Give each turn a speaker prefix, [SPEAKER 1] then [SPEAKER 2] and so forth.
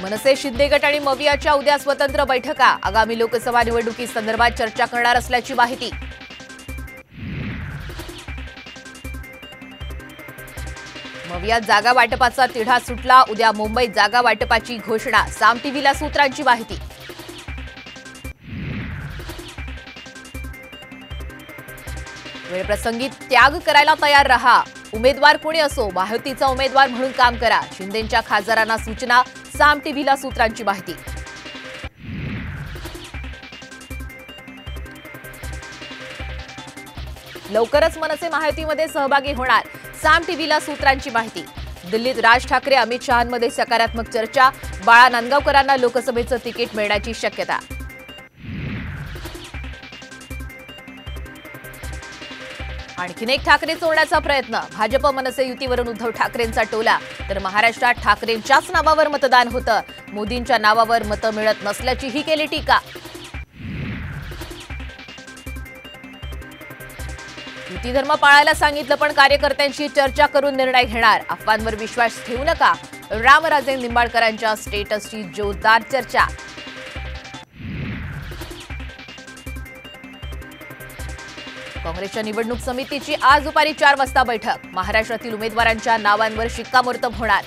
[SPEAKER 1] मनसे शिंदे गट आणि मवियाच्या उद्या स्वतंत्र बैठका आगामी लोकसभा निवडणुकीसंदर्भात चर्चा करणार असल्याची माहिती। मवियात जागा वाटपाचा तिढा सुटला, उद्या मुंबईत जागा वाटपाची घोषणा, साम टीव्हीला सूत्रांची माहिती। वेळप्रसंगी त्याग करायला तयार रहा, उमेदवार कोणी असो महायुतीचा उमेदवार म्हणून काम करा, शिंदेंच्या खासदारांना सूचना, साम टीव्हीला सूत्रांची माहिती। लवकरच मनसे महायुतीमध्ये सहभागी होणार, साम टीव्हीला सूत्रांची माहिती। दिल्लीत राज ठाकरे अमित शहांमध्ये सकारात्मक चर्चा, बाळा नांदगावकरांना लोकसभेचं तिकीट मिळण्याची शक्यता। आणखीन एक ठाकरे चोरण्याचा प्रयत्न, भाजप मनसे युतीवरून उद्धव ठाकरेंचा टोला, तर महाराष्ट्रात ठाकरेंच्याच नावावर मतदान होतं, मोदींच्या नावावर मतं मिळत नसल्याची ही केली टीका। युती धर्म पाळायला सांगितलं पण कार्यकर्त्यांशी चर्चा करून निर्णय घेणार, अफवांवर विश्वास ठेवू नका, रामराजे निंबाळकरांच्या स्टेटसची जोरदार चर्चा। काँग्रेसच्या निवडणूक समितीची आज दुपारी 4 वाजता बैठक, महाराष्ट्रातील उमेदवारांच्या नावांवर शिक्कामोर्तब होणार,